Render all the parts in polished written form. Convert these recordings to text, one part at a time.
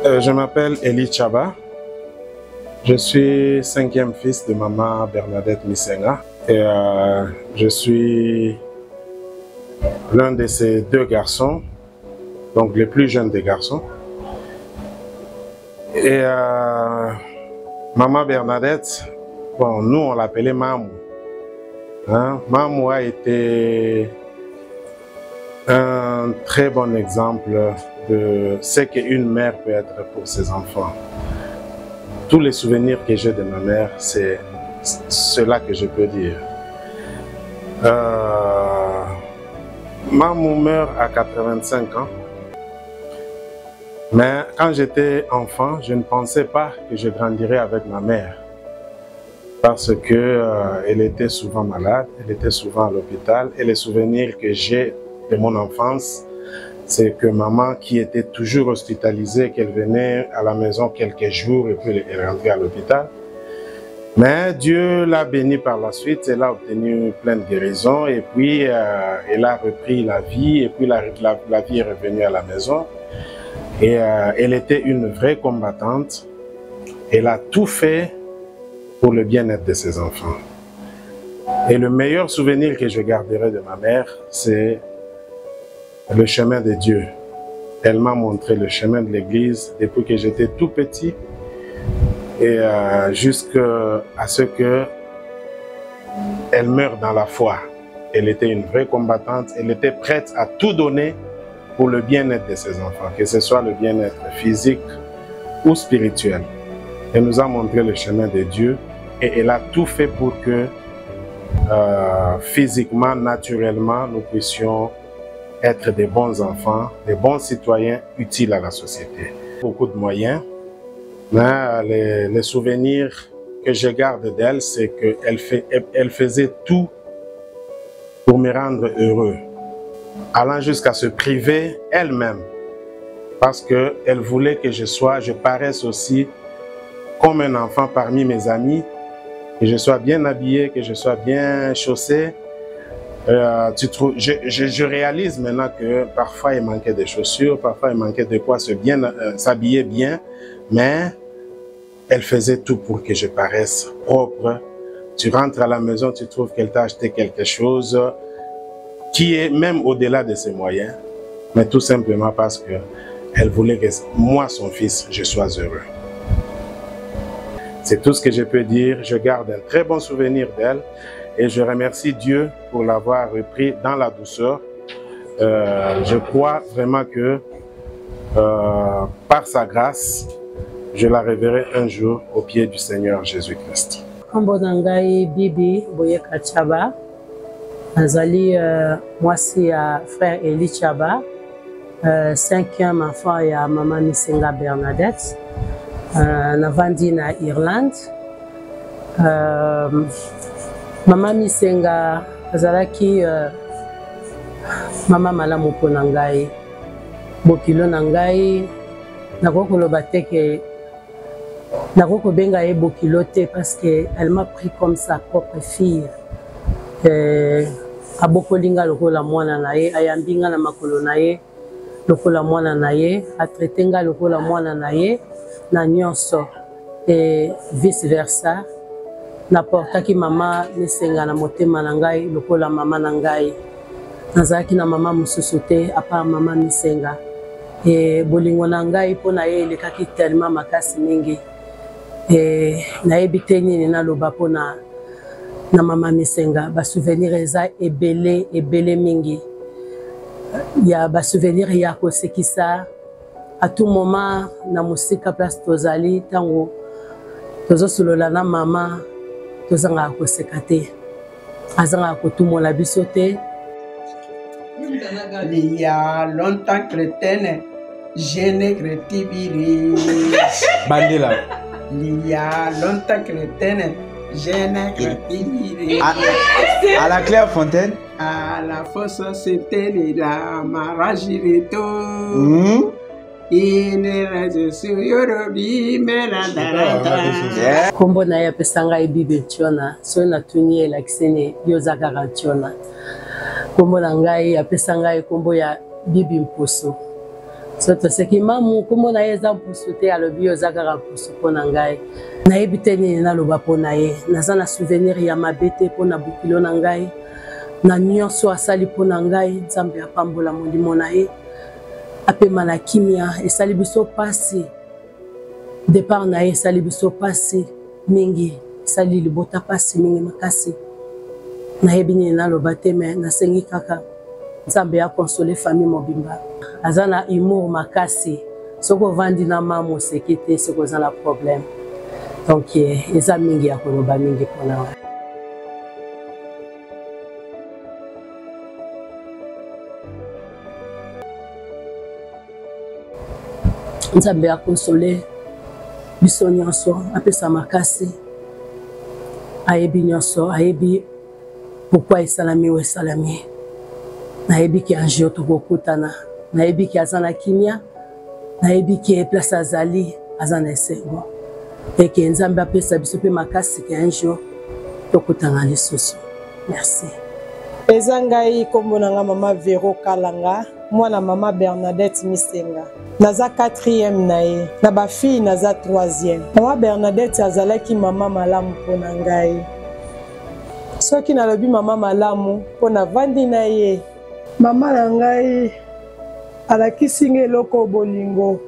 Je m'appelle Eli Chaba. Je suis 5e fils de maman Bernadette Misenga. Et je suis l'un de ces 2 garçons, donc les plus jeunes des garçons. Et maman Bernadette, bon, nous on l'appelait Mamou. Hein? Mamou a été un très bon exemple de ce qu'une mère peut être pour ses enfants. Tous les souvenirs que j'ai de ma mère, c'est cela que je peux dire. Mamou meurt à 85 ans. Mais quand j'étais enfant, je ne pensais pas que je grandirais avec ma mère. Parce qu'elle était souvent malade, elle était souvent à l'hôpital. Et les souvenirs que j'ai de mon enfance, c'est que maman, qui était toujours hospitalisée, qu'elle venait à la maison quelques jours et puis elle rentrait à l'hôpital. Mais Dieu l'a bénie par la suite, elle a obtenu plein de guérisons et puis elle a repris la vie et puis la vie est revenue à la maison. Et elle était une vraie combattante. Elle a tout fait pour le bien-être de ses enfants. Et le meilleur souvenir que je garderai de ma mère, c'est le chemin de Dieu. Elle m'a montré le chemin de l'Église depuis que j'étais tout petit et jusqu'à ce que elle meure dans la foi. Elle était une vraie combattante, elle était prête à tout donner pour le bien-être de ses enfants, que ce soit le bien-être physique ou spirituel. Elle nous a montré le chemin de Dieu et elle a tout fait pour que physiquement, naturellement, nous puissions être des bons enfants, des bons citoyens utiles à la société. Beaucoup de moyens, mais les souvenirs que je garde d'elle, c'est qu'elle faisait tout pour me rendre heureux, allant jusqu'à se priver elle-même, parce qu'elle voulait que je paraisse aussi comme un enfant parmi mes amis, que je sois bien habillé, que je sois bien chaussé. Je réalise maintenant que parfois il manquait des chaussures, parfois il manquait de quoi s'habiller bien, mais elle faisait tout pour que je paraisse propre. Tu rentres à la maison, tu trouves qu'elle t'a acheté quelque chose qui est même au-delà de ses moyens, mais tout simplement parce qu'elle voulait que moi, son fils, je sois heureux. C'est tout ce que je peux dire. Je garde un très bon souvenir d'elle. Et je remercie Dieu pour l'avoir repris dans la douceur. Je crois vraiment que par sa grâce, je la reverrai un jour au pied du Seigneur Jésus-Christ. Kombo nangai Bibi Boyeka Chaba, nazali mwasi ya frère Eli Chaba, 5e enfant ya maman Misenga Bernadette, navandi na Irlande. Maman Misenga azalaki mama malamu mpona ngai, bokilo na ngai nakokoloba te ke nakokobenga ye bokilo te parce que elle m'a pris comme sa propre fille. Abokolinga lokola mwana na ye, ayambinga na makolo na ye lokola mwana na ye, atraitenga lokola mwana na ye na nyonso et vice versa. Naportaki mama Misenga na motema na ngai lokola mama na ngai. Nazalaki na mama mosusu te apa mama Misenga. Bolingo na ngai mpona ye elekaki tellement makasi mingi. Nayebi te nini naloba mpona na mama Misenga. Basouvenir eza ebele mingi. Ya basouvenir ya kosekisa à tout moment na mosika place tozali tango tozosolola na mama tozanga koseka te, azanga kotumola biso te. Il y a longtemps chrétienne, jeune chrétibiri. Bandela. Il y a longtemps chrétienne, jeune chrétibiri. À la Claire Fontaine. À la fosse c'était la maragirito. Kombo na ye apesanga ye Bibi Ntiona, so natuni elakisi ni yo oza kaka Ntiona. Kombo na ngai apesanga ye kombo ya Bibi Mposo. Soto seki mamu kumo na ye za mpusu te alobi oza kaka mpusu mpo na ngai. Nayebi te nini naloba mpo na ye. Naza na souvenir ya mabe te mpo na bukilo na ngai. Na nyonso asali mpo na ngai, Nzambe apambola molimo na ye. Apema na kimia esali biso pasi. Départ na ye esali biso pasi mingi. Esali libota pasi mingi makasi. Nayebi nini naloba te me nasengi kaka Nzambe ya console famille mobimba. Aza na humour makasi. Soko vandi na mamu seki te soko za na problème. Donc eza mingi ya koloba mingi pona wa. Nzambe ya console biso nyonso apesa makasi. Ayebi nyonso, ayebi pourquoi esalami ou esalami. Nayebi ki anjio tokokutana. Nayebi ki aza na kimia. Nayebi ki place azali aza na esengo. Eke Nzambe apesa biso pe makasi ki anjio tokutana lisusu. Merci. Eza ngai kombo na nga mama Vero Kalanga, mwana mama Bernadette Misenga. Naza 4e na ye, na ba fille naza 3e. Mama Bernadette azalaki mama malamu mpo na ngai. Soki nalobi mama malamu mpo na vandi na ye. Mama na ngai alakisi nga eloko bolingo.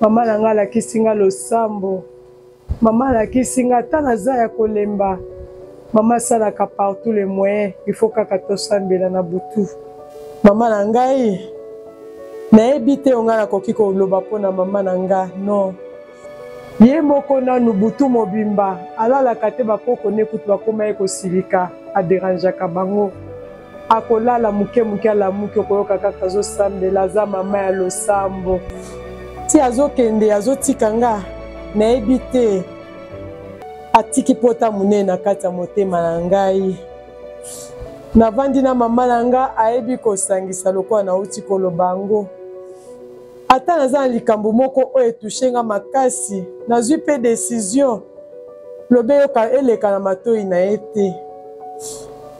Mama na ngai alakisi nga losambo. Mama alakisi nga ata naza ya kolemba. Mama salaka partout les moyens, il faut kaka tosambela na butu. Mama na ngai nayebi te onga nakoki koloba mpona mama na nga, non. Ye moko nanu butu mobimba alalaka te bakoko ne kutu bakoma ye kosilika aderangeaka bango. Akolala muke muke alamuki okoyoka kaka azosambela aza mama ya losambo. Ti azokende azotika nga nayebi te atiki pota munene na kati ya motema na ngai. Navandi na mama na nga ayebi kosangisa lokola nauti koloba yango. Ata naza na likambo moko oyo etushe nga makasi, nazwi pe décision lobe yoka eleka na matoi na ye te.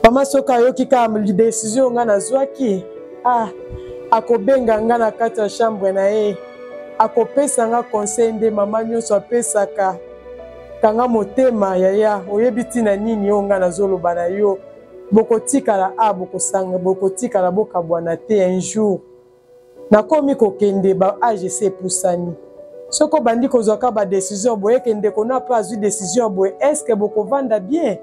Mama soka ayoki kaka décision nga nazwaki, akobenga nga na kati ya chambre na ye, akopesa nga conseil nde mama nyonso apesaka. Kanga motema yaya oyebi tina nini yo nga nazoloba na yo, bokotikala bokosanga, bokotikala bokabwana te un jour. Nakomi kokende ba age se pusani. Soko bandi kozwaka ba décision boye kende kona pa azwi décision boye, est-ce que bokovanda bien?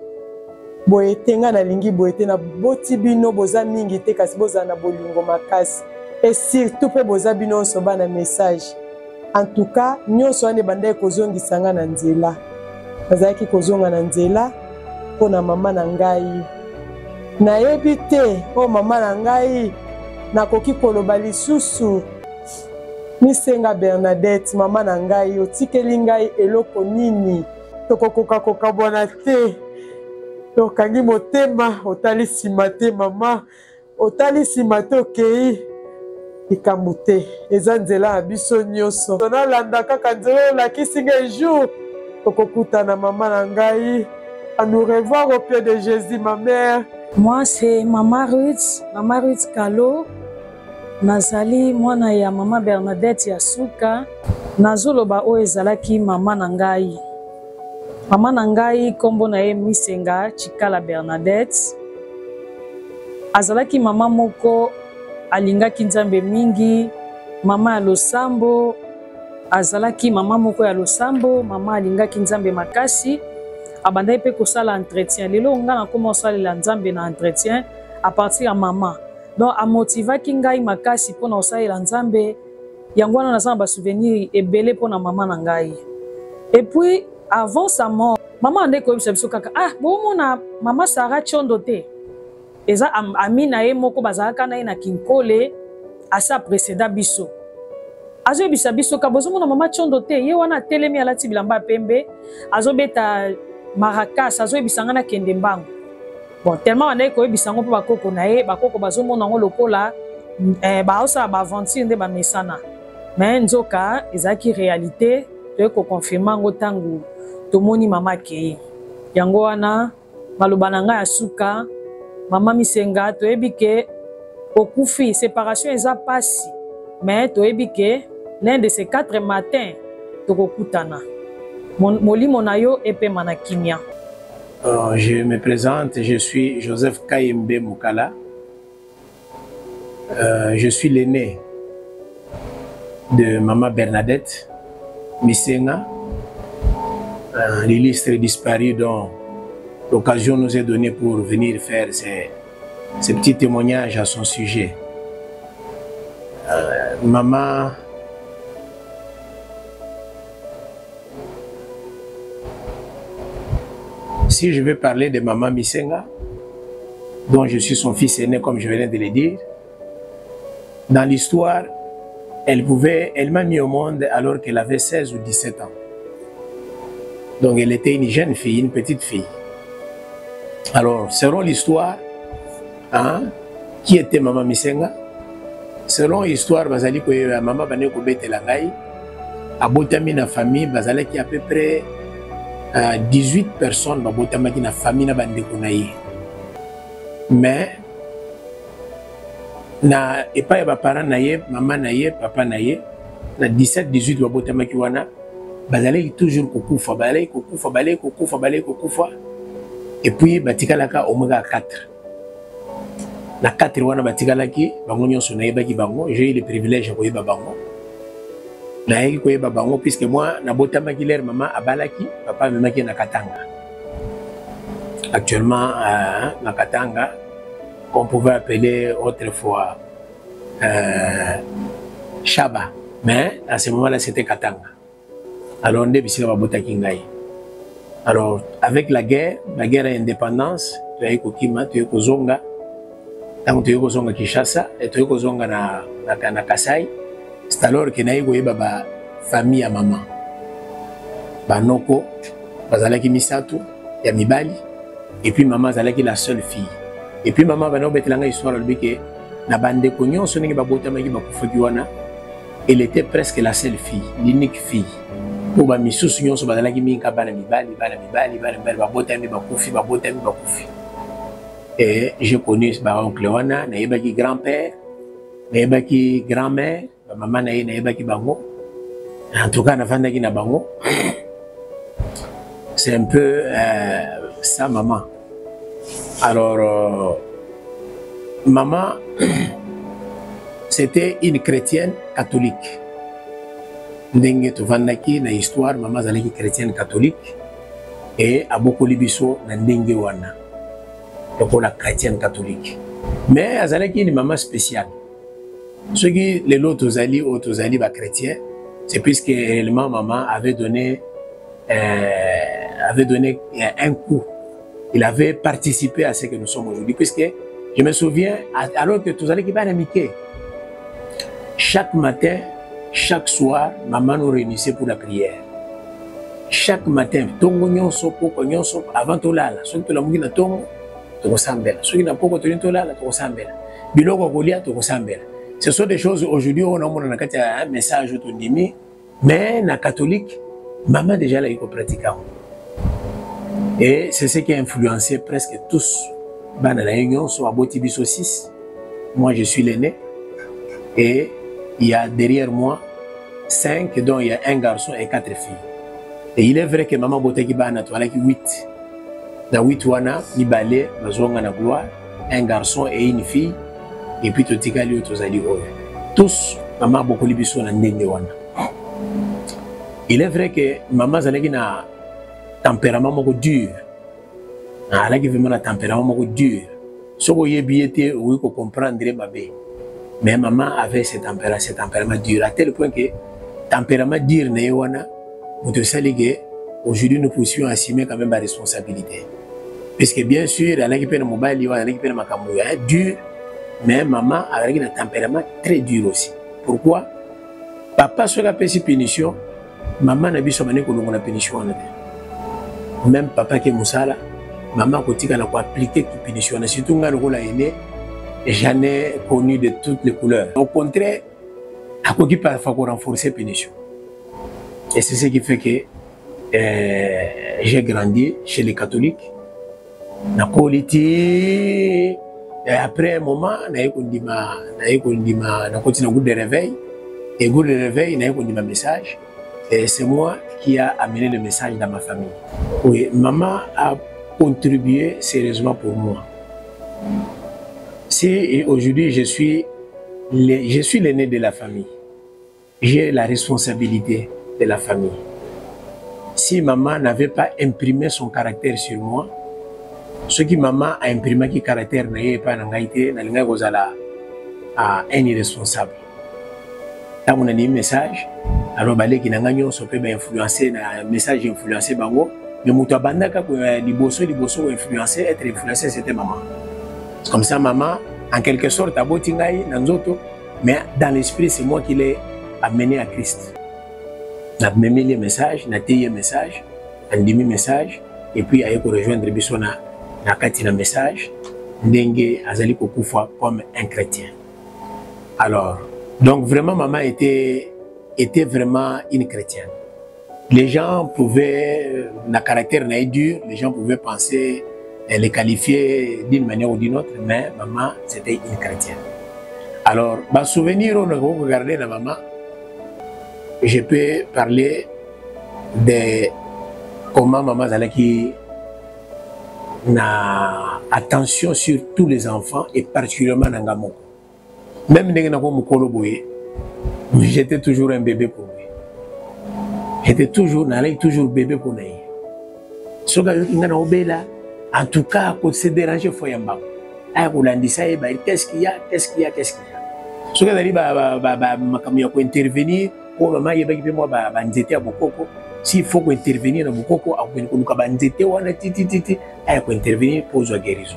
Boye tenga na lingi boye te na boti bino boza mingi te kasi boza na bolingo makasi. Et surtout pe boza bino so ba na message. En tout cas, nyonso ane banda kozongisa nga na nzela. Nazalaki kozonga na nzela mpona mama na ngai. Nayebi te o mama na ngai nakoki koloba lisusu. Misenga Bernadette, mama na ngai, otikeli ngai eloko nini? Tokokoka kokabwana te. Tokangi motema, otali nsima te mama. Otali nsima te okei. Likambo te. Eza nzela na biso nyonso. Nalanda kaka nzela olakisi ngai jour. Tokokutana mama na ngai. À nous revoir au pied de Jésus, ma mère. Moi, c'est Maman Ruth Kalo. Nazali mwana ya Mama Bernadette ya suka. Nazoloba o ezalaki mama na ngai. Mama na ngai kombo na ye Misenga Chikala Bernadette. Azalaki mama moko alingaki Nzambe mingi, mama ya losambo. Azalaki mama moko ya losambo, mama alingaki Nzambe makasi. Abandai pe kosala entretien. Lelo nga na koma osalela Nzambe na entretien à partir ya mama. Donc a motivaki ngai makasi pona osalela Nzambe. Yango wana naza na ba souvenir ebele pona mama na ngai. Et puis avant sa mort, maman ande koyebisa biso kaka bomona mama Sarah Chondo te. Eza ami na ye moko bazalaka na ye na Kinkole asa précédent biso. Azoyebisa biso ka bozomona mama Chondo te, ye wana telemi alati bilamba pembe, azobeta maracas, azoyebisa nga na kende mbango. Bon, tellement ande koyebisa ngo mpo bakoko na ye, bakoko bazomona ngo lokola baosala baaventure nde bamesana. Mais nzoka ezalaki réalité, toye kokonfirma ngo ntango tomoni mama akei. Yango wana maloba na ngai ya suka, mama Misenga toyebi ke okufi séparation eza pasi. mais toyebi ke l'un de ces 4 matins tokokutana molimo na yo epema na kimia. Je me présente, je suis Joseph Kayembe Moukala. Je suis l'aîné de Maman Bernadette Misenga, l'illustre disparu dont l'occasion nous est donnée pour venir faire ces petits témoignages à son sujet. Maman si je veux parler de Maman Misenga, dont je suis son fils aîné comme je venais de le dire, dans l'histoire, elle m'a mis au monde alors qu'elle avait 16 ou 17 ans. Donc elle était une jeune fille, une petite fille. Alors, selon l'histoire, hein, qui était Maman Misenga? Selon l'histoire, Bazali ko Maman Bane ko betelangai, abotami na famille, Bazali qui à peu près 18 personnes babotama qui na famille na bande kunayi. Mais na epa ba parents naye, maman naye, papa naye, na 17 18 babotama ki wana, Bazali toujours kokufa, balai kokufa. Et puis batikalaka omega 4. Na 4 wana batikalaki bango nyonso na yebaki bango, j'ai eu le privilège de koyeba bango. Na yeki koyeba bango puisque moi na botamaki leur maman abalaki, papa memaki na Katanga. Actuellement na Katanga, qu'on pouvait appeler autrefois Chaba, mais à ce moment-là c'était Katanga. Alors on est ba botaki ngai. Alors, avec la guerre d'indépendance, tu as eu Kokima, tu as eu Kozonga, tu as eu Kozonga Kishasa, et tu as eu Kozonga na Kasai. C'est alors que tu as eu la famille à maman. Banoko, Bazalaki Misatu, Yamibali, et puis maman Zalaki la seule fille. Et puis maman Bano Betelanga histoire de que na bande konyo sonenge babotama ki bakufakiwana, elle était presque la seule fille, l'unique fille. Pour ba misusu nyonso bazalaki minka bana mibali babotami bakufi. Et je connais ba oncle wana na yebaki grand-père, na yebaki grand-mère, ba maman na yebaki bango. En tout cas na fandaki na bango. C'est un peu ça maman. Alors maman c'était une chrétienne catholique. Ndenge tovandaki na histoire maman zalaki chrétienne catholique et abokoli biso na ndenge wana lokola chrétienne catholique, mais azalaki une maman spéciale. Ce qui les autres tozali ba chrétien, c'est puisque réellement maman avait donné un coup. Il avait participé à ce que nous sommes aujourd'hui, puisque je me souviens alors que tozali ki bana mike, chaque matin, chaque soir, maman nous réunissait pour la prière. Chaque matin, tongo nyonso poko nyonso avant tolala, soki tolamuki na tongo tokosambela, soki na poko tolini tolala tokosambela, biloko kolia tokosambela. Ce sont des choses aujourd'hui on a mon un message autonomie, mais na catholique, maman déjà là il pratique. Et c'est ce qui a influencé presque tous. Bana la union so aboti biso 6. Moi je suis l'aîné et il y a derrière moi 5, dont il y a un garçon et 4 filles. Et il est vrai que maman boteki bana to alaki 8. Dans 8 wana, ni balé, bazonga na gloire, un garçon et une fille. Et puis totika li otozali oyo. Tous maman bokoli biso na ndenge wana. Il est vrai que maman zalaki na tempérament moko dur. Alaki vraiment na tempérament moko dur. Soko yebi ete oui ko comprendre babé. Mais maman avait ce tempérament dur, à tel point que tempérament dur n'est pas aujourd'hui nous poussions à assumer quand même la responsabilité. Puisque bien sûr, elle a qui le mobile, elle a qui le macamou, dur, mais maman a un tempérament très dur aussi. Pourquoi? Papa soit la punition, maman n'a pas besoin de la punition. Même papa qui est moussala, maman a appliqué la punition. Surtout quand on a aîné, j'en ai connu de toutes les couleurs. Au contraire, à quoi qui parfois renforcer la punition. Et c'est ce qui fait que j'ai grandi chez les catholiques. Na politique. Et après un moment, na continue de réveil. Et goût de réveil, il y a un message. Et c'est moi qui a amené le message dans ma famille. Oui, maman a contribué sérieusement pour moi. Si aujourd'hui je suis l'aîné de la famille, j'ai la responsabilité de la famille. Si maman n'avait pas imprimé son caractère sur moi, ce que maman a imprimé qui caractère n'est pas un irresponsable. Quand on a un message, alors balé qui n'a pas influencé, un message influencé bango, mais muto bandaka ko liboso influencé, être influencé c'était maman. C'est comme ça maman en quelque sorte a botingai nanzoto, mais dans l'esprit c'est moi qui l'ai amené à Christ. N'a même les messages, n'a téye message, un demi message et puis aye ko rejoindre bisona na kati na message ndenge azali ko kufa comme un chrétien. Alors donc vraiment maman était vraiment une chrétienne. Les gens pouvaient, le caractère n'est dur, les gens pouvaient penser, les qualifier d'une manière ou d'une autre, mais maman, c'était une chrétienne. Alors, ma souvenir, on a regardé la maman, je peux parler de comment maman qui a attention sur tous les enfants et particulièrement dans Ngamoko. Même dans j'étais toujours un bébé pour lui. J'étais toujours bébé pour lui. En tout cas, quand c'est dérangé, il faut y aller. Qu'est-ce qu'il y a? Ce que je intervenir, pour maman, il y a s'il faut intervenir dans Bukoko, il faut intervenir pour la guérison.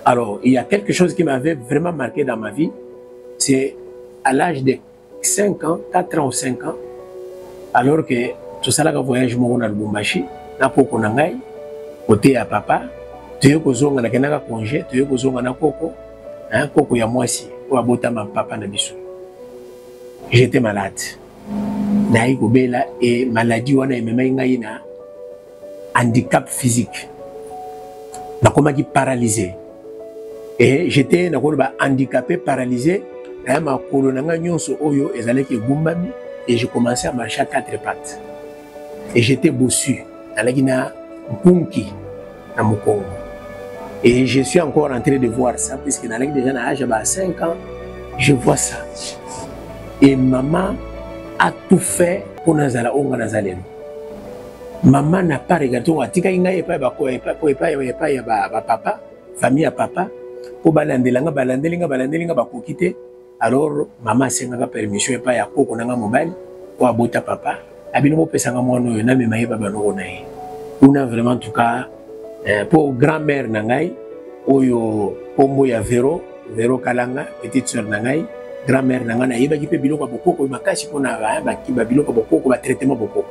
Alors, il y a quelque chose qui m'avait vraiment marqué dans ma vie, c'est à l'âge de 5 ans, 4 ans ou 5 ans, alors que tout ça, le voyage à Lubumbashi, na koko nangai, côté à papa, tu es kozonga na kenaka congé, tu es kozonga na koko, hein, koko ya mwasi, ou abota ma papa na biso. J'étais malade. Naï kobela et maladie wana emema ngai na handicap physique. Na koma ki paralysé. Et j'étais handicapé, paralysé. Et je commençais à marcher à 4 pattes. Et j'étais bossu. Et je suis encore en train de voir ça, puisque dans déjà à 5 ans, je vois ça. Et maman a tout fait pour nous. Maman n'a pas regardé. Papa, famille à papa. Pour balandelinga bakokite, alors maman senga permission et pas ya koko nanga mobile pour abota papa abino pesanga mono na me maye baba no nae. On a vraiment en tout cas pour grand-mère nangai oyo pombo ya Vero Kalanga, petite sœur nangai, grand-mère nanga na yeba ki pe biloko bokoko makasi pona ba ki ba biloko bokoko ba traitement bokoko.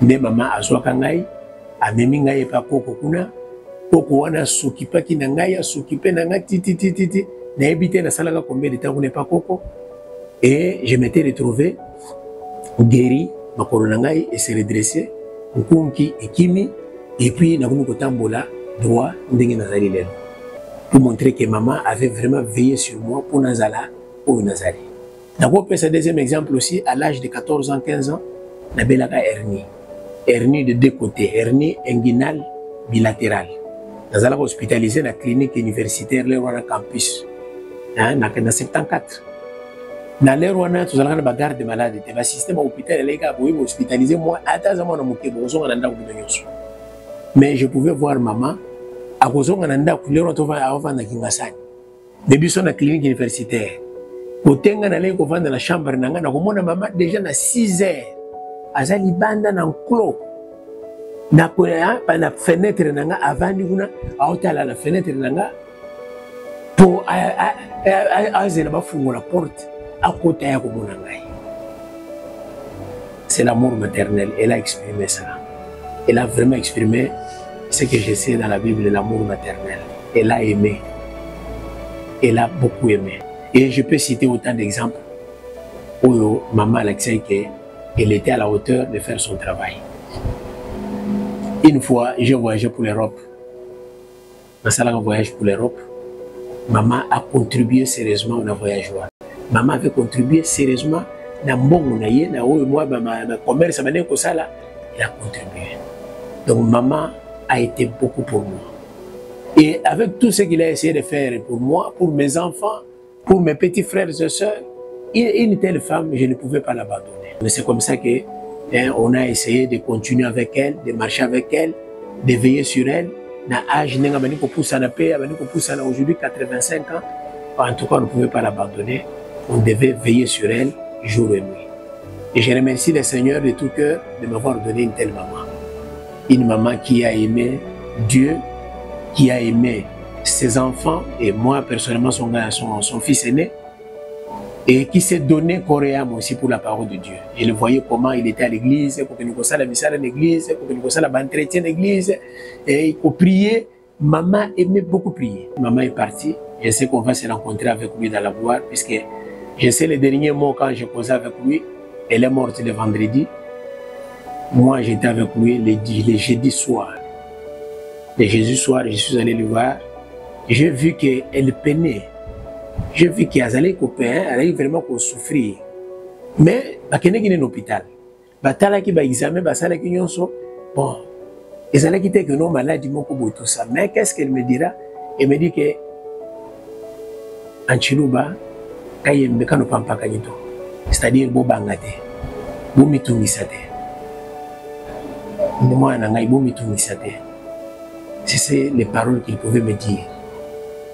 Nde maman azwa kangai amemi ngai pa koko kuna. Koko wana s'occupaki na ngai, s'occuper na ngai titi na habité na salaka combien de temps on n'est pas koko et je m'étais retrouvé guéri ma corona ngai et se redresser nkunki ekimi et puis na kuno kotambola droit ndenge nazali lelo pour montrer que maman avait vraiment veillé sur moi pour nazala ou nazali. D'abord pour ce deuxième exemple aussi à l'âge de 14 ans 15 ans na belaka hernie de deux côtés, hernie inguinale bilatérale. Nous allons hospitaliser dans la clinique universitaire de campus. Dans 74. Dans l'air, nous allons avoir garde de malade. Le système hôpital est hospitalisé. Mais je pouvais voir maman. À cause de la clinique universitaire. Quand on allait dans la chambre, maman déjà à 6 heures. Azali banda dans clos. Na la fenêtre nanga avant kuna aotala la fenêtre nanga pour azela bafungola porte à côté ya komona ngai. C'est l'amour maternel, elle a exprimé ça. Elle a vraiment exprimé ce que je sais dans la Bible, l'amour maternel. Elle a aimé. Elle a beaucoup aimé. Et je peux citer autant d'exemples où maman Alexei qu'elle était à la hauteur de faire son travail. Une fois, j'ai voyagé pour l'Europe. Dans un voyage pour l'Europe, maman a contribué sérieusement au voyage. maman avait contribué sérieusement dans mbongo na ye na oyo moi ma commerce mané ko sala, il a contribué. Donc maman a été beaucoup pour moi. Et avec tout ce qu'il a essayé de faire pour moi, pour mes enfants, pour mes petits frères et sœurs, une telle femme, je ne pouvais pas l'abandonner. Mais c'est comme ça que on a essayé de continuer avec elle, de marcher avec elle, de veiller sur elle. Na âge nenga bani ko poussa na paix, bani ko poussa na aujourd'hui 85 ans. En tout cas, on ne pouvait pas l'abandonner. On devait veiller sur elle jour et nuit. Et je remercie le Seigneur de tout cœur de m'avoir donné une telle maman. Une maman qui a aimé Dieu, qui a aimé ses enfants, et moi personnellement son fils aîné, et qui s'est donné corps et âme aussi pour la parole de Dieu. Je le voyais comment il était à l'église, pour que nous faisons la messe à l'église, pour que nous faisons la entretien à l'église, et il faut prier. Maman aimait beaucoup prier. Maman est partie. Je sais qu'on va se rencontrer avec lui dans la gloire, puisque je sais les derniers mots quand je causais avec lui. Elle est morte le vendredi. Moi, j'étais avec lui le jeudi soir. Le jeudi soir, je suis allé le voir. J'ai vu qu'elle peinait. J'ai vu qu'elle allait copain, elle allait vraiment souffrir. Mais elle est dans l'hôpital. Elle a examen, bon, ils allaient quitter que nos malades, tout ça. Mais qu'est-ce qu'elle me dira? Elle me dit que en Chiluba, c'est-à-dire c'est les paroles qu'il pouvait me dire.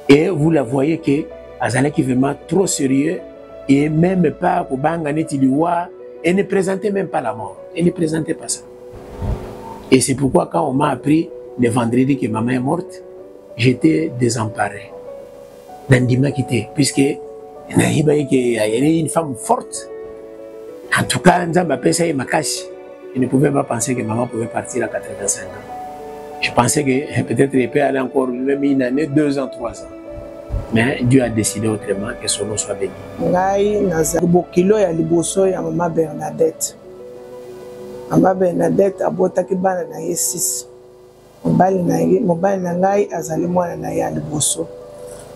Et vous la voyez que Azalaki qui vraiment trop sérieux et même pas pour elle ne présentait même pas la mort. Elle ne présentait pas ça. Et c'est pourquoi quand on m'a appris le vendredi que maman est morte, j'étais désemparé. Nandima quitté, puisque il y a une femme forte. En tout cas, je ne pouvais pas penser que maman pouvait partir à 85 ans. Je pensais que peut-être elle peut aller encore même une année, 2 ans, 3 ans. Mais Dieu a décidé autrement que son nom soit béni. Ngai naza bokilo ya liboso ya maman Bernadette. Maman Bernadette abotaki bana na ye 6. Mobali na ngai azali mwana na ye ya liboso.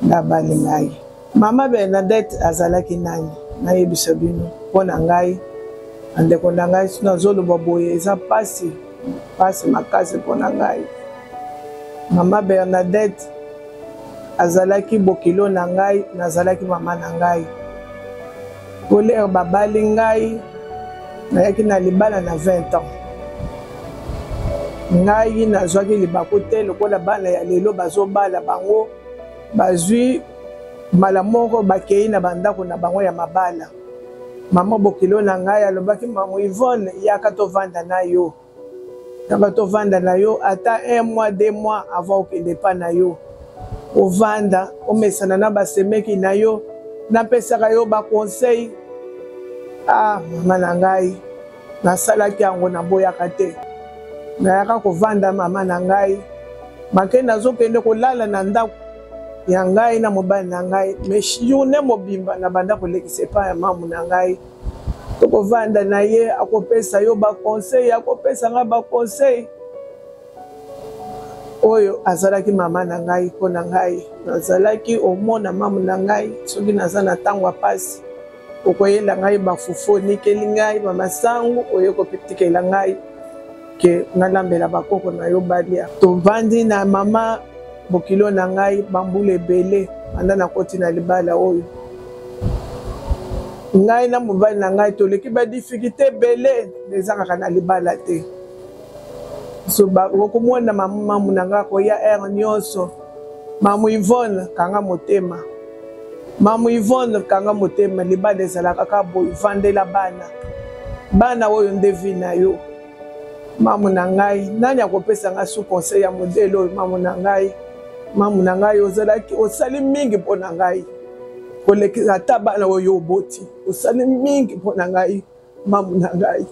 Na bana ngai. Maman Bernadette azalaki nani? Nayebisa bino pona ngai andeko na ngai nazoloba boye eza pasi makasi pona ngai. Maman Bernadette azalaki bokilo na ngai, nazalaki mama na ngai. Koler babali ngai, nayaki na libala na 20 ans. Ngai nazwaki libako te lokola bana ya lelo bazobala bango bazwi mala moko bakei na bandako na bango ya mabala. Mama bokilo na ngai alobaki maman Yvonne yaka tovanda na yo. Yaka tovanda na yo ata 1 mois 2 mois avant okende pa na yo. Ovanda omesana na basemeki na yo napesaka yo ba conseil. Ah mama na ngai nasalaki yango na boyaka te. Nayaka kovanda mama na ngai makenda azokende kolala na ndako ya ngai na mobali na ngai mais journée mobimba na banda kolekisa pa ya mamu na ngai tokovanda na ye akopesa yo ba conseil akopesa nga ba conseil oyo azalaki mama na ngai po na ngai nazalaki omona mamu na ngai soki naza na ntango ya pasi okoyela ngai bafufu nikeli ngai bamasangu oyo kopitikela ngai ke nalambela bakoko na yo balia tovandi na mama bokilo na ngai bambula ebele anda na koti na libala oyo ngai na mobali na ngai toleki badifficulté ebele ezangaka na libala te so okomona mamu na ngai koya ere nyonso mamu Yvonne kanga motema mamu Yvonne kanga motema libala ezalaka kaka boye vandela bana oyo nde vi na yo mamu na ngai nani akopesa ngai su conseil ya modele oyo mamu na ngai ozalaki osali mingi mpo na ngai kolekisa ata bana oyo oboti osali mingi mpo na ngai mamu na ngai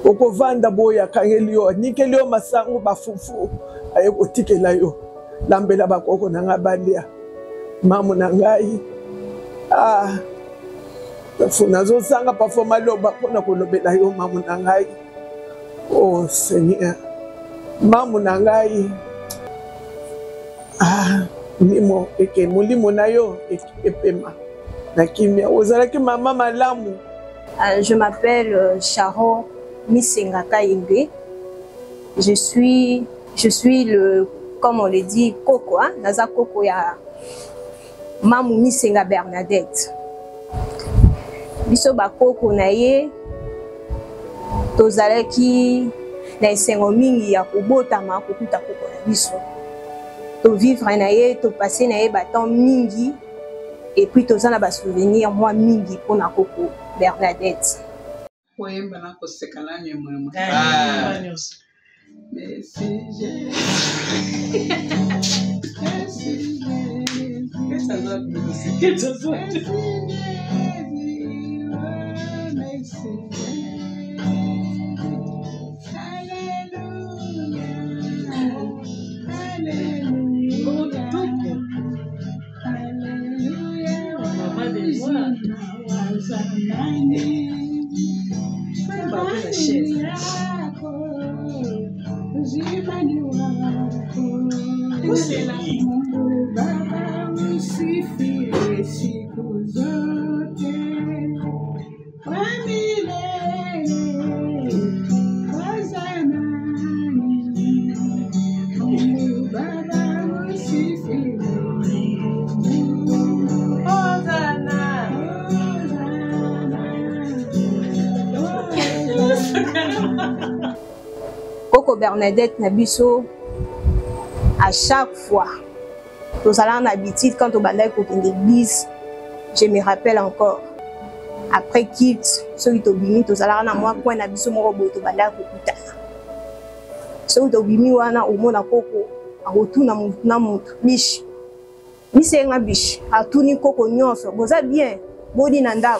okovanda boye akangeli yo anikeli yo masango bafufu aye kotikela yo lambela bakoko na ngai balia mamu na ngai nazosanga parfois maloba mpona kolobela yo mamu na ngai. Oh Seigneur, mamu na ngai molimo eke molimo na yo epema na kimia ozalaki mama malamu. Je m'appelle Sharon Misenga Kayembe. Je suis le, comme on le dit, Koko, hein? Naza Koko ya Mamou Misenga Bernadette. Biso ba Koko na ye tozalaki na esengo mingi ya kobotama kokuta Koko na biso. To vivre na ye, to passer na ye baton mingi, et puis toza na ba souvenir moi mingi pour na Koko Bernadette. Koyemba na kosekana ni mwema. Merci Jésus. Merci Jésus. Qu'est-ce que ça doit être? Qu'est-ce que ça doit être? Merci Jésus. Alléluia. Alléluia. Maman de moi. La chaise. Koko Bernadette Nabiso, à chaque fois, nous allons en habitude quand on va dans l'église, je me rappelle encore. Après quitte, ceux qui ont bimi, nous allons en moi point Nabiso mon robot au bandai kokuta. Ceux qui ont bimi wana au mona Koko, à retour na mon biche. Ni c'est un biche, à tout ni Koko nyonso, vous êtes bien, bodi nanda.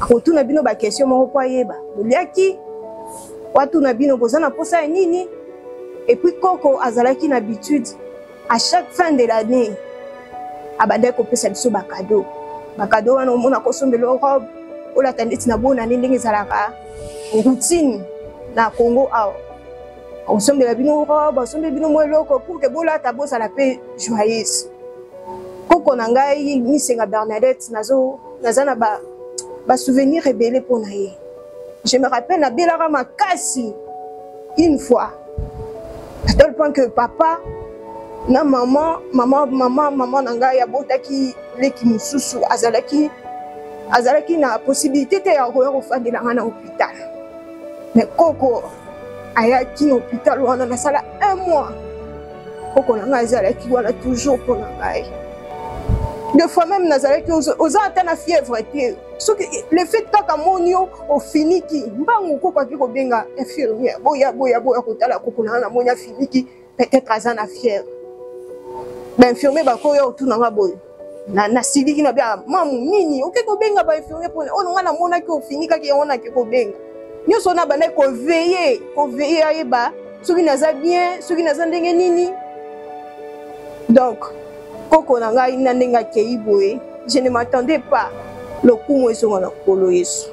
À retour na bino ba question mon robot yeba, boliaki. Watu na bino bozana posa nini, et puis Koko azalaki na habitude à chaque fin de l'année abadai ko pesa biso ba cadeau wana omona ko sombela robe ola tandeti na bona ndenge zalaka routine na Congo awa osombela bino robe osombela bino mweloko pour que bola ta bosa la paix joyeuse. Koko na ngai Misenga Bernadette nazana ba souvenir rebelle pour na ye. Je me rappelle la belle Makasi une fois, à tel point que papa, na maman nanga ya bota ki leki mususu azalaki na possibilité de avoir au de la hôpital. Mais Koko ayaki hôpital wana na sala 1 mois. Koko nanga azalaki wala toujours pour nanga. Des fois même nazalaki aux atteindre fièvre était. Le fait que monio au finiki, mbangu ko kwa kiko benga infirmière. Boya kotala kokona na monia finiki peut-être azana fièvre. Ben infirmier ba ko yo tout nanga boy. Na siliki na bia mamu nini okeko benga ba infirmier pour on nga na mona ki o finika ki on na ki ko benga. Nyo sona ba na ko veiller ayeba soki naza bien, soki naza ndenge nini. Donc Koko na ngai na ndenga kei boye, je ne m'attendais pas. Le coup est sur le Yesu.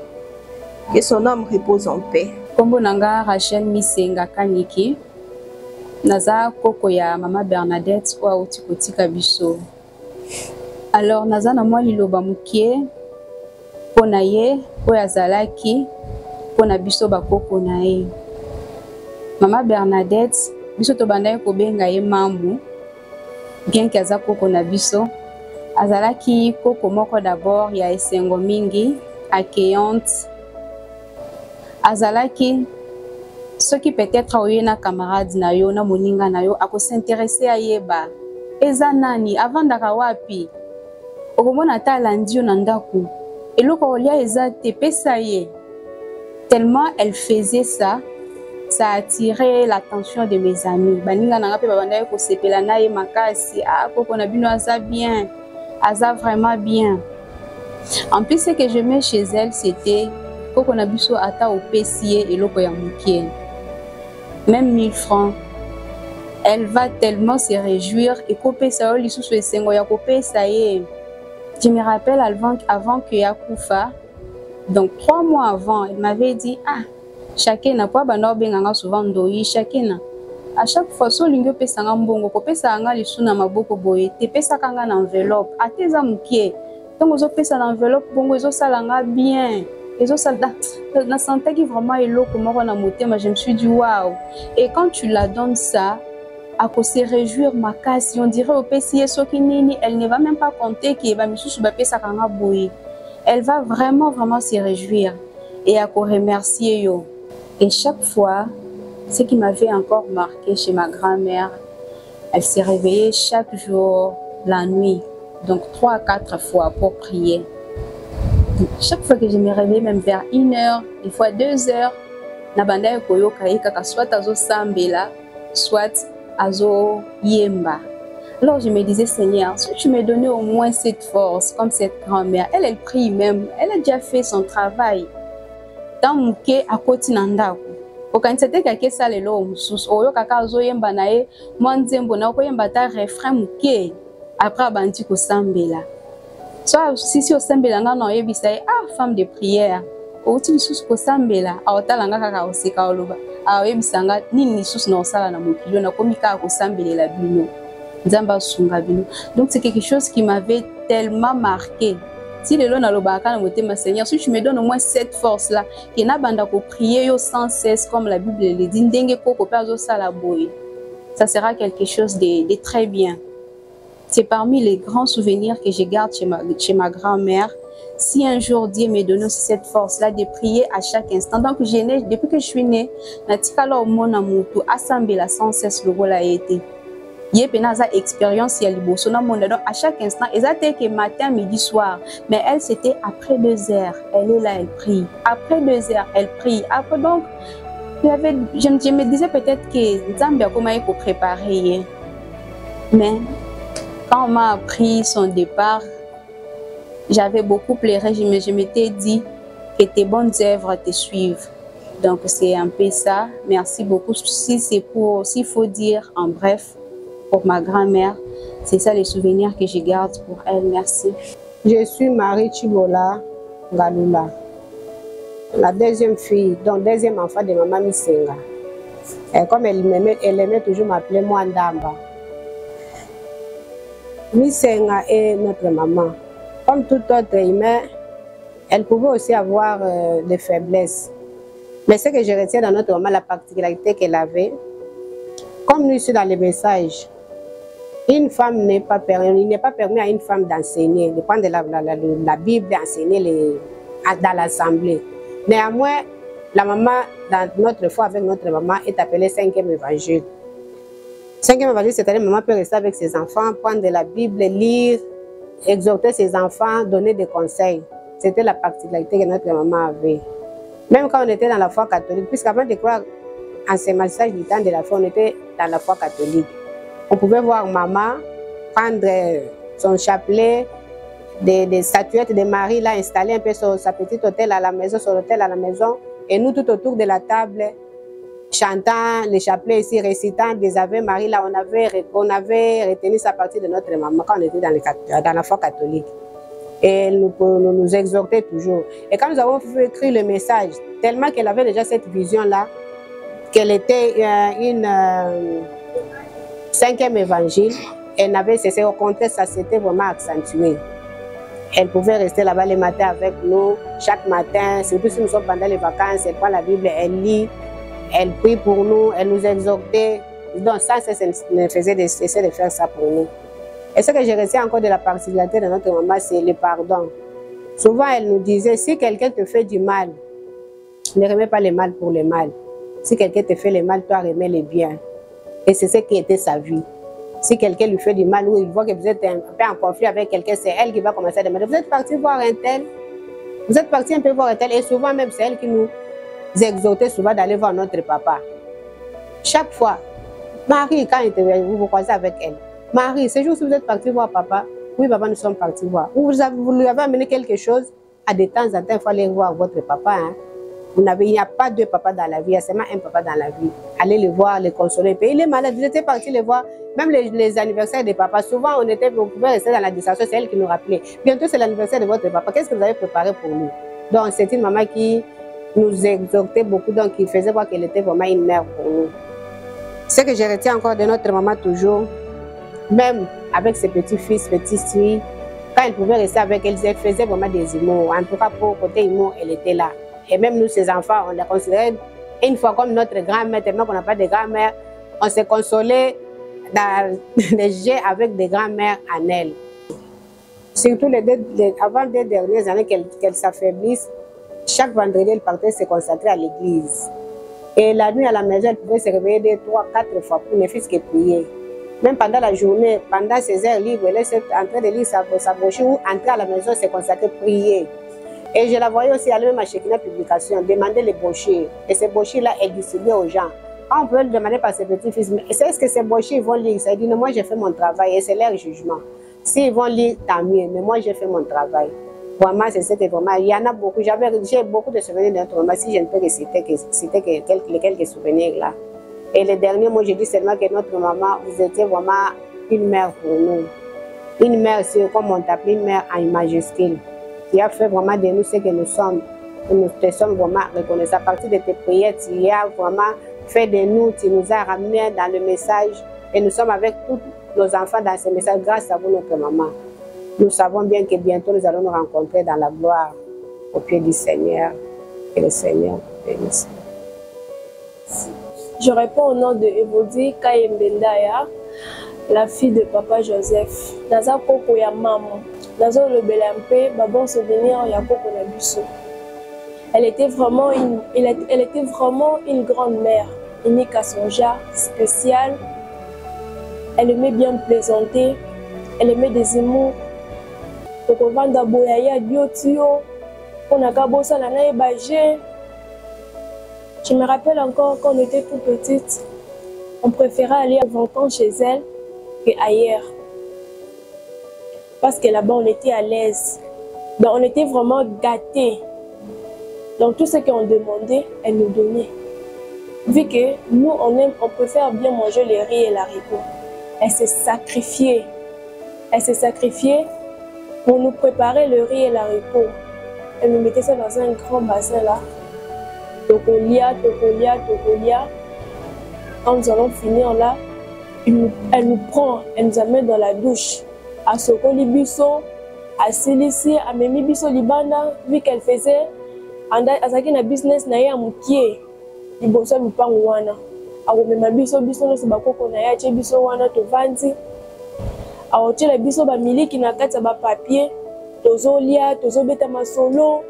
Que son âme repose en paix. Kombo nanga Rachel Misenga Kanyiki. Naza Koko ya Mama Bernadette wa utikotika biso. Alors naza na mwa liloba mukie pona ye po ya zalaki pona biso ba Koko na ye. Mama Bernadette biso to bandaye ko benga ye mamu. Bien que aza Koko na biso. Azalaki Koko moko d'abord ya esengo mingi accueillante. Azalaki ce qui peut-être oye na camarade na yo na moninga na yo ako s'intéresser à yeba eza nani avant daka wapi okomona ta landi yo na ndaku eloko olia eza te pesa ye. Tellement elle faisait ça a attiré l'attention de mes amis. Baninga nanga pe babanda ko sepela na ye makasi Koko na bino aza bien. Aza vraiment bien. En plus, ce que j'aimais chez elle, c'était Koko na biso ata au PCA et loko ya mukie. Même 1000 francs. Elle va tellement se réjouir et kope sa oli sous esengo ya kope sa ye. Je me rappelle avant que Yakoufa, donc 3 mois avant, elle m'avait dit chacun n'a pas bana benganga souvent ndoi chacun. À chaque fois, so lingo pesa nga mbongo, ko pesa nga lisuna maboko boye, te pesa kanga na enveloppe, ateza mukie. Donc, ils ont pris ça l'enveloppe, bon, ils ont ça bien. Ils ont ça dans santé qui vraiment est lourd, comment on a monté, mais je me suis dit waouh. Et quand tu la donnes ça, à cause se réjouir ma casse, on dirait au PCS, elle ne va même pas compter qu'il va me soucier ça quand on elle va vraiment se réjouir et à remercier yo. Et chaque fois, ce qui m'avait encore marqué chez ma grand-mère, elle s'est réveillée chaque jour, la nuit, donc 3 à 4 fois pour prier. Chaque fois que je me réveillais, même vers 1 heure, des fois 2 heures, nabanda koyoka kaka soit azo sambela, soit azo yemba. Alors je me disais, Seigneur, si tu me donnais au moins cette force, comme cette grand-mère, elle prie même, elle a déjà fait son travail. Dans mon quai à côté nandaku. Quand c'était quelque chose le long, sous oyo kaka zo yemba nae, mwanzembo na ko yemba ta refrain muke. Après banti ko sambela. Soit si au sambela ngana oyebisa femme de prière. Outi sous ko sambela, awtalanga kaka oseka oloba. Awebisanga nini sous na osala na mokilo na komika ko sambelela bino. Nzamba sunga bino. Donc c'est quelque chose qui m'avait tellement marqué. Si le long alobaka na motema Seigneur, si tu me donnes au moins cette force là, que na banda ko prier yo sans cesse comme la Bible le dit, ndenge koko perzo sala boy. Ça sera quelque chose de très bien. C'est parmi les grands souvenirs que je garde chez ma grand-mère. Si un jour Dieu me donne aussi cette force-là de prier à chaque instant, donc depuis que je suis née, natikala au mon amour, assembler sans cesse le rôle a été. Yé penaza expérience ya liboso na monde donc à chaque instant exactement que matin midi soir mais elle c'était après 2 heures elle est là elle prie après 2 heures elle prie après donc je me disais peut-être que Nzambe a comment il faut préparer mais quand on m'a appris son départ j'avais beaucoup pleuré je m'étais dit que tes bonnes œuvres te suivent donc c'est un peu ça. Merci beaucoup. Si c'est pour s'il faut dire en bref pour ma grand-mère, c'est ça les souvenirs que je garde pour elle. Merci. Je suis Marie Chibola Galula, la deuxième fille, donc deuxième enfant de maman Misenga. Et comme elle aimait toujours m'appeler Mwandamba. Misenga est notre maman. Comme tout autre humain, elle pouvait aussi avoir des faiblesses. Mais ce que je retiens dans notre maman, la particularité qu'elle avait, comme nous ici dans les messages, une femme n'est pas permis, il n'est pas permis à une femme d'enseigner, de prendre la Bible et enseigner dans l'assemblée. Néanmoins, la maman, dans notre foi avec notre maman, est appelée 5e évangile. 5e évangile, c'est-à-dire que maman peut rester avec ses enfants, prendre la Bible, lire, exhorter ses enfants, donner des conseils. C'était la particularité que notre maman avait. Même quand on était dans la foi catholique, puisqu'avant de croire en ces messages du temps de la foi, on était dans la foi catholique. On pouvait voir maman prendre son chapelet, des statuettes de Marie, là, installer un peu sa petite hôtel à la maison, son hôtel à la maison, et nous tout autour de la table, chantant les chapelets ici, récitant des Ave Marie, là, on avait retenu sa partie de notre maman quand on était dans la foi catholique. Et elle nous exhortait toujours. Et quand nous avons écrit le message, tellement qu'elle avait déjà cette vision-là, qu'elle était une 5e évangile, elle n'avait cessé, au contraire, ça s'était vraiment accentué. Elle pouvait rester là-bas le matin avec nous, chaque matin, surtout si nous sommes pendant les vacances, elle prend la Bible, elle lit, elle prie pour nous, elle nous exhortait. Donc ça, elle faisait cesser de faire ça pour nous. Et ce que je retiens encore de la particularité de notre maman, c'est le pardon. Souvent, elle nous disait, si quelqu'un te fait du mal, ne remets pas le mal pour le mal. Si quelqu'un te fait le mal, toi, remets le bien. Et c'est ce qui était sa vie. Si quelqu'un lui fait du mal ou il voit que vous êtes un peu en conflit avec quelqu'un, c'est elle qui va commencer à demander, vous êtes parti voir un tel, vous êtes parti un peu voir un tel. Et souvent même, c'est elle qui nous exhortait souvent d'aller voir notre papa. Chaque fois, Marie, quand vous vous croisez avec elle, Marie, ce jour, si vous êtes parti voir papa, oui, papa, nous sommes partis voir. Ou vous lui avez amené quelque chose, à de temps en temps, il faut aller voir votre papa. Hein. Il n'y a pas deux papas dans la vie, il y a seulement un papa dans la vie. Allez le voir, le consoler. Il est malade, vous étiez partis le voir. Même les anniversaires de papa, souvent on pouvait rester dans la distraction, c'est elle qui nous rappelait. Bientôt c'est l'anniversaire de votre papa, qu'est-ce que vous avez préparé pour lui? Donc c'est une maman qui nous exhortait beaucoup, donc qui faisait voir qu'elle était vraiment une mère pour nous. Ce que je retiens encore de notre maman toujours, même avec ses petits-fils, petites-filles, Quand elle pouvait rester avec elle, elle faisait vraiment des humours. En tout cas, pour côté humour, elle était là. Et même nous, ses enfants, on les considérait une fois comme notre grand-mère, tellement qu'on n'a pas de grand-mère. On s'est consolé dans les jeux avec des grands-mères en elle. Surtout avant les dernières années qu'elle s'affaiblisse, chaque vendredi, elle partait se consacrer à l'église. Et la nuit à la maison, elle pouvait se réveiller 3, 4 fois pour ne fût-ce que prier. Même pendant la journée, pendant ses heures libres, elle était en train de lire sa brochure ou entrer à la maison, se consacrer, prier. Et je la voyais aussi aller même à Shekina Publication, demander les brochures. Et ces brochures-là, elle distribuait aux gens. Quand on peut le demander par ses petits-fils, est-ce que ces brochures ils vont lire? Ça dit, non, moi j'ai fait mon travail et c'est leur jugement. S'ils vont lire, tant mieux, mais moi j'ai fait mon travail. Vraiment, c'était vraiment, il y en a beaucoup. J'ai beaucoup de souvenirs d'un tournoi. Si je ne peux que citer les quelques souvenirs là. Et le dernier, moi je dis seulement que notre maman, vous étiez vraiment une mère pour nous. Une mère, comme on t'appelle, une mère en majuscule. Qui a fait vraiment de nous ce que nous sommes. Nous te sommes vraiment reconnaissants. À partir de tes prières, tu as vraiment fait de nous, tu nous as ramenés dans le message. Et nous sommes avec tous nos enfants dans ce message grâce à vous, notre maman. Nous savons bien que bientôt nous allons nous rencontrer dans la gloire au pied du Seigneur. Et le Seigneur bénisse. Je réponds au nom de Evodi Kayembendaya, la fille de Papa Joseph. Naza koko ya maman. Nazo le belampe, babon souvenir ya koko na biso. Elle était vraiment une grande mère, unique à son genre, spéciale. Elle aimait bien plaisanter, elle aimait des humours. Tokovanda boyaya biotio, on a kabosa la nae bagé. Je me rappelle encore quand on était tout petite, on préférait aller à 20 ans chez elle qu'ailleurs. Parce que là-bas, on était à l'aise. Donc, on était vraiment gâtés. Donc, tout ce qu'on demandait, elle nous donnait. Vu que nous, on préfère bien manger le riz et l'haricot. Elle s'est sacrifiée. Elle s'est sacrifiée pour nous préparer le riz et l'haricot. Elle nous mettait ça dans un grand bassin là. Tokolia, tokolia, tokolia. Quand nous allons finir là, elle nous prend, elle nous amène dans la douche. À Sokoli Biso, à Silisi, à Memi Biso Libana, vu qu'elle faisait, à Sakina business na ya mukie, Liboso Lupangu wana. A Omema Biso Biso no Sebakoko na ya che Biso wana to vanzi. A Ochela Biso ba miliki na kati ba papier, tozolia, tozobeta masolo.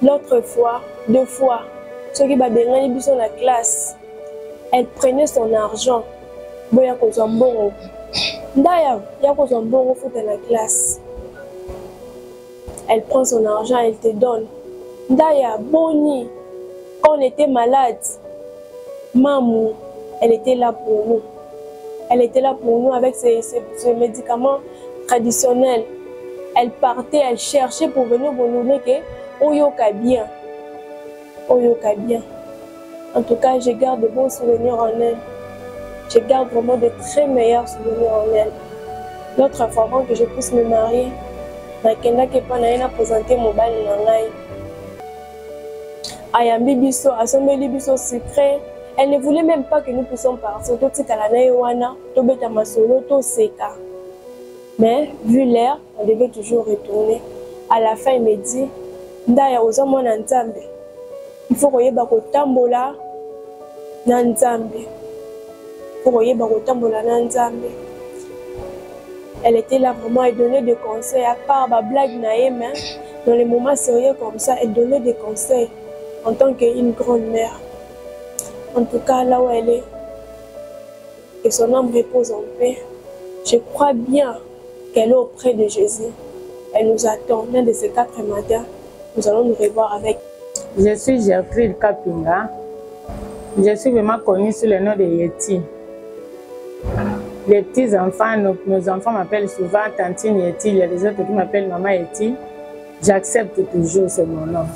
L'autre fois, 2 fois, ceux qui babengani Biso na classe, elle prenait son argent. Boya Kozambongo. Ndaya, Yakozambongo fout dans la classe. Elle prend son argent, elle te donne. Ndaya, Boni, quand on était malade, Mamou, elle était là pour nous. Elle était là pour nous avec ses médicaments traditionnels. Elle partait, elle cherchait pour venir nous dire que Oyoka bien. Oyoka bien. En tout cas, je garde de bons souvenirs en elle. Je garde vraiment de très meilleurs souvenirs en elle. L'autre fois, avant que je puisse me marier, Nakenda Kepana a présenté mon bal Nangai. Ayambi Biso, Asomeli Biso secret. Elle ne voulait même pas que nous puissions partir. Tout ce wana, Tobeta Masolo, to Seka. Mais vu l'air, on devait toujours retourner. À la fin, il me dit, Ndaya Ozamo Nanzambe. Il faut que vous tambola Nanzambe. Elle était là vraiment, elle donnait des conseils, à part ma blague naïme, dans les moments sérieux comme ça, elle donnait des conseils en tant qu'une grande mère. En tout cas, là où elle est, que son âme repose en paix, je crois bien qu'elle est auprès de Jésus. Elle nous attend, l'un de ces 4 matins, nous allons nous revoir avec. Je suis Gertrude Kapinga. Je suis vraiment connue sous le nom de Yeti. Les petits enfants, nos enfants m'appellent souvent Tantine Yeti, il y a des autres qui m'appellent Maman Yeti. J'accepte toujours ce mon nom.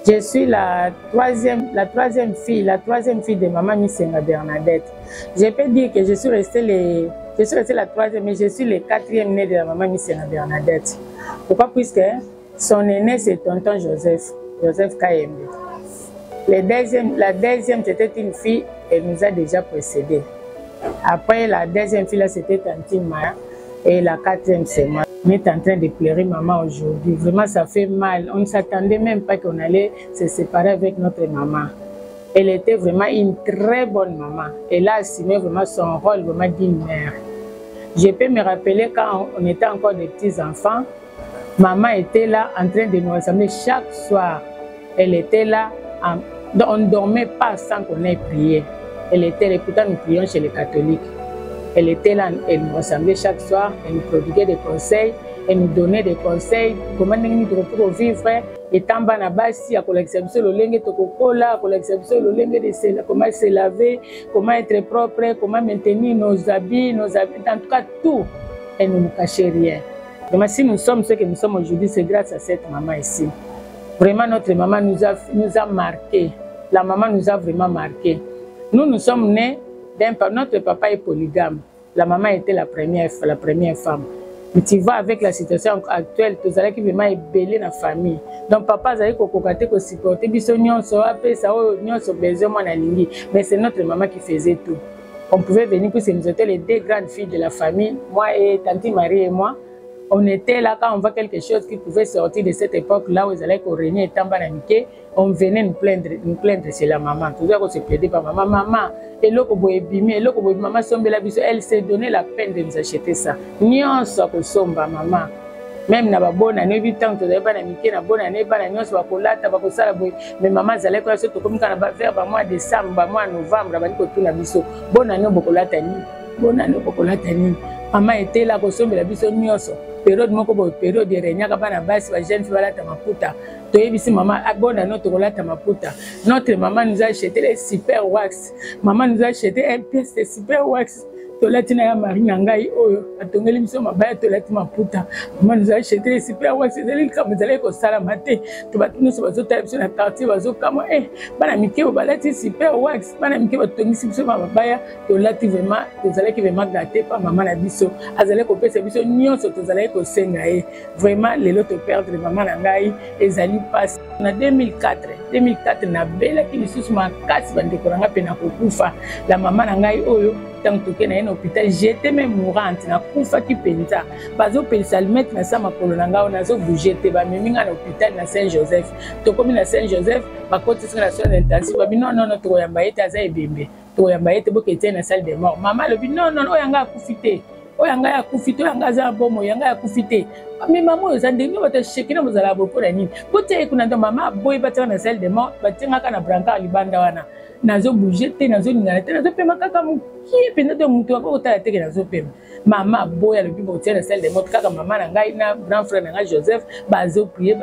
Je suis la troisième fille de Maman Misenga Bernadette. Je peux dire que je suis restée la 3e, mais je suis le 4e né de la Maman Misenga Bernadette. Pourquoi? Puisque son aîné c'est tonton Joseph Kayembe. La deuxième, c'était une fille, elle nous a déjà précédés. Après, la deuxième fille, c'était Tantine Maya. Et la 4e, c'est moi. On est en train de pleurer maman aujourd'hui. Vraiment, ça fait mal. On ne s'attendait même pas qu'on allait se séparer avec notre maman. Elle était vraiment une très bonne maman. Elle a assumé vraiment son rôle vraiment d'une mère. Je peux me rappeler quand on était encore des petits enfants, maman était là en train de nous rassembler chaque soir. Elle était là, on ne dormait pas sans qu'on ait prié. Elle était là, pourtant nous prions chez les catholiques. Elle était là, elle nous rassemblait chaque soir, elle nous prodiguait des conseils, elle nous donnait des conseils, comment nous pour vivre, et tant bas basi, à l'exception le lingue de coca, à l'exception le lingue de comment se laver, comment être propre, comment maintenir nos habits, en tout cas tout. Elle ne nous cachait rien. Donc si nous sommes ce que nous sommes aujourd'hui, c'est grâce à cette maman ici. Vraiment, notre maman nous a marqué. La maman nous a vraiment marqué. Nous sommes nés notre papa est polygame. La maman était la première femme. Mais tu vois, avec la situation actuelle, tout ça qui vraiment est belé dans la famille. Donc papa a supporté, mais c'est notre maman qui faisait tout. On pouvait venir, puisque nous étions les 2 grandes filles de la famille, moi et tante Marie et moi. On était là quand on voit quelque chose qui pouvait sortir de cette époque-là où ils allaient régner et tambanamiquer, on venait nous plaindre chez la maman. Toujours qu'on se plaidait par maman. Maman, et là, maman elle s'est donné la peine de nous acheter ça. Nyon soko somba maman. Même na ba bonne année 8 ans, tu n'avais pas d'amitié, na bonne année, pas nyon soit colata, pas que ça, mais maman allait quoi surtout comme quand on va faire mois décembre, mois novembre, on va dire que tout la biso. Bonne année bokolata ni. Bonne année bokolata ni. Maman était là pour somber la biso nyonso. Période moko bo période de renya ka bana basi ba jeune fille balata maputa to yebisi maman abona notre kolata maputa. Notre maman nous a acheté les super wax. Maman nous a acheté un pièce de super wax. Tolatina ya mari nangai oyo atongeli biso mabaya tolati maputa. Maman nous a acheté les super wax. Ezeli comme ezali ko sala maté to batunu so bazo tape sur la quartier bazo kama bana mike ba balati super wax. Bana mike ba tongisi biso mabaya tolati vraiment tozali ki vraiment gâté par maman na biso. Azali ko pesa biso nyonso tozali ko senga vraiment lelo to perdre maman nangai ezali passe na 2004 na bela ki lisusu makasi bandekoranga pe na kokufa la maman nangai oyo tant que na hôpital j'étais même mourante na kufa ki penza bazo pelisa mettre na sama kolonanga on azo bouger te ba meminga na hôpital na Saint-Joseph to komi na Saint-Joseph ba koti sur la soins intensive ba non to yamba ete aza ebembe to yamba ete bokete na salle de mort maman le non oyanga akufite oyanga ya kufite oyanga za bomo oyanga ya kufite mais maman ozandeni bata shekina mozala bopo na nini bote kuna ndo mama boy bata na salle de mort batenga kana branca libanda wana nazo bouger te nazo ningana te nazo pema kaka mukie penda de mutu ako otala te nazo pema mama boya le bibo tiena salle de mort kaka mama na ngai na grand frère na ngai Joseph bazo prier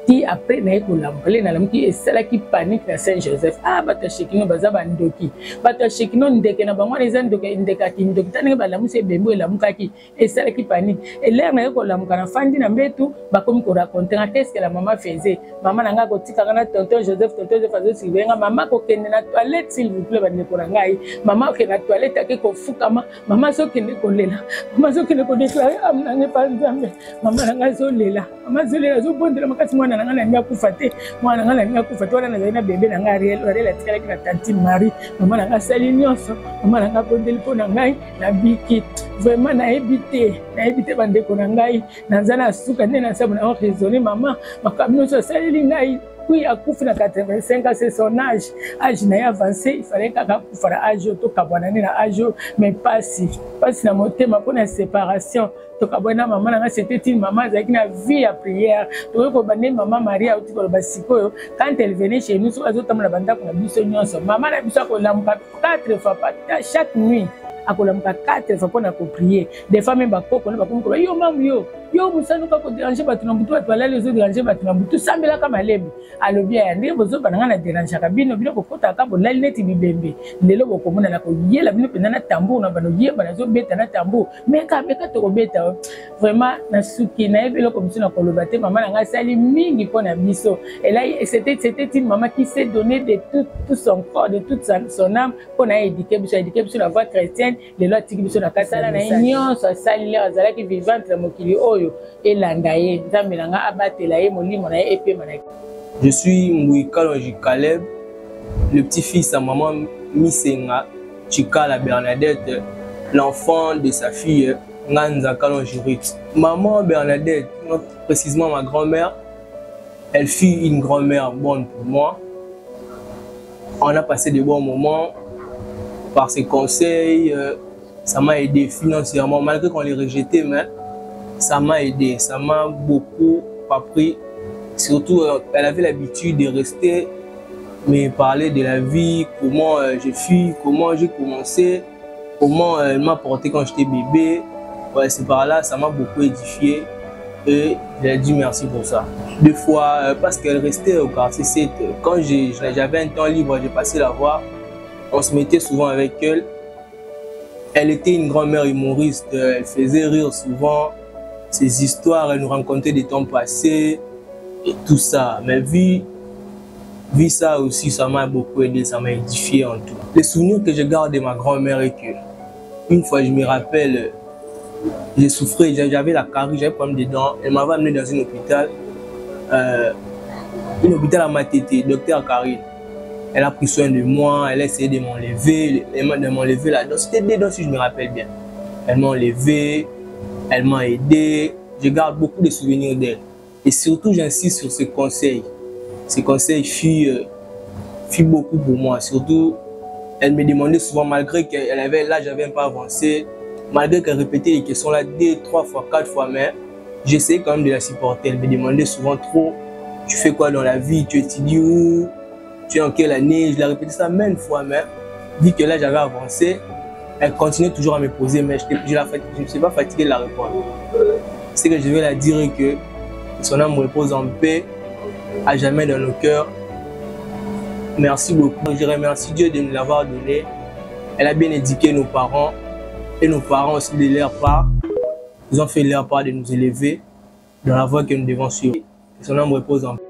ti après na ekolambale na lamuki esala ki panique na Saint-Joseph bata shekino baza bandoki bata shekino ndeke na bango eza ndoke ndeka ki ndoki tane ba lamusi bembo elamuka ki esala ki panique et l'air na ekolamuka na fandi na mbetu bakomi ko raconter qu'est-ce que la maman faisait maman nanga ko tika na tonton Joseph azo sibenga maman ko kende na toilette s'il vous plaît bande ko ngai maman ko na toilette ake ko fukama maman so kende ko lela maman so kende ko déclarer amna pas nzambe maman nanga zo lela maman zo lela zo bondela makasi mwana nanga na ngakufa te mwana nanga na ngakufa te wana na na bébé nanga Ariel atikala na tante Marie maman nanga sali nyonso maman nanga bondeli po na ngai na biki vraiment na ebité bande ko na ngai na nzana suka nde na sabu na raisonner maman makamno so sali ngai oui à couper na 85 ans c'est son âge n'a avancé il fallait qu'à faire âge to kabonani na âge mais pas si na motema pour la séparation to kabona maman na c'était une maman avec une vie à prière to ko bande maman Maria uti ko basiko quand elle venait chez nous so azotamla banda ko na biso nyonso maman na biso ko lampa 4 fois chaque nuit akolamuka 4 fois pour na ko prier des fois même bakoko na bakomo yo mamu yo musanu ka ko déranger batu na butu batu balali zo déranger batu na butu sambela kama lembe alobi ya ndie bozo bananga na déranger ka bino ko kota ka bolali neti bibembe lelo bokomona na ko yela bino pena na tambour na bano yeba na zo beta na tambour mais ka to ko beta vraiment na suki na ebelo comme si na ko lobate maman nga sali mingi pona biso et là c'était une maman qui s'est donné de tout son corps de toute son âme pour na éduquer biso la voie chrétienne les lois tiki biso na kasala na nyonso sali le azala ki vivante na mokili oyo et langaye nzambe nanga abatela ye molimo na ye epema na. Je suis Mouikalonji Caleb, le petit-fils à maman Misenga Chikala Bernadette l'enfant de sa fille, Nganza Kalonjirit. Maman Bernadette, précisément ma grand-mère, elle fut une grand-mère bonne pour moi. On a passé de bons moments. Par ses conseils, ça m'a aidé financièrement, malgré qu'on les rejetait, mais ça m'a aidé, ça m'a beaucoup appris. Surtout, elle avait l'habitude de rester, me parler de la vie, comment je suis, comment j'ai commencé, comment elle m'a porté quand j'étais bébé. Ouais, c'est par là, ça m'a beaucoup édifié et j'ai dit merci pour ça. Deux fois, parce qu'elle restait au quartier 7, quand j'avais un temps libre, j'ai passé la voir. On se mettait souvent avec elle. Elle était une grand-mère humoriste, elle faisait rire souvent. Ses histoires, elle nous racontait des temps passés et tout ça. Mais vu ça aussi, ça m'a beaucoup aidé, ça m'a édifié en tout. Les souvenirs que je garde de ma grand-mère est que, une fois je me rappelle, j'ai souffert, j'avais la carie, j'avais problème des dents. Elle m'avait amené dans un hôpital à Matete, docteur Karine. Elle a pris soin de moi, elle a essayé de m'enlever la dent. C'était des dents si je me rappelle bien. Elle m'a enlevé, elle m'a aidé. Je garde beaucoup de souvenirs d'elle. Et surtout, j'insiste sur ces conseils. Ces conseils furent beaucoup pour moi. Surtout, elle me demandait souvent, malgré qu'elle avait l'âge un peu avancé, malgré qu'elle répétait les questions là 2, 3 fois, 4 fois, mais j'essayais quand même de la supporter. Elle me demandait souvent trop, tu fais quoi dans la vie, tu étudies où? Tu es en quelle année? Je l'ai répété ça maintes fois, mais vu que là j'avais avancé, elle continuait toujours à me poser, mais je ne suis pas fatigué de la répondre. C'est que je vais la dire que son âme repose en paix, à jamais dans nos cœurs. Merci beaucoup. Je remercie Dieu de nous l'avoir donné. Elle a bien éduqué nos parents et nos parents aussi de leur part. Ils ont fait leur part de nous élever dans la voie que nous devons suivre. Que son âme repose en paix.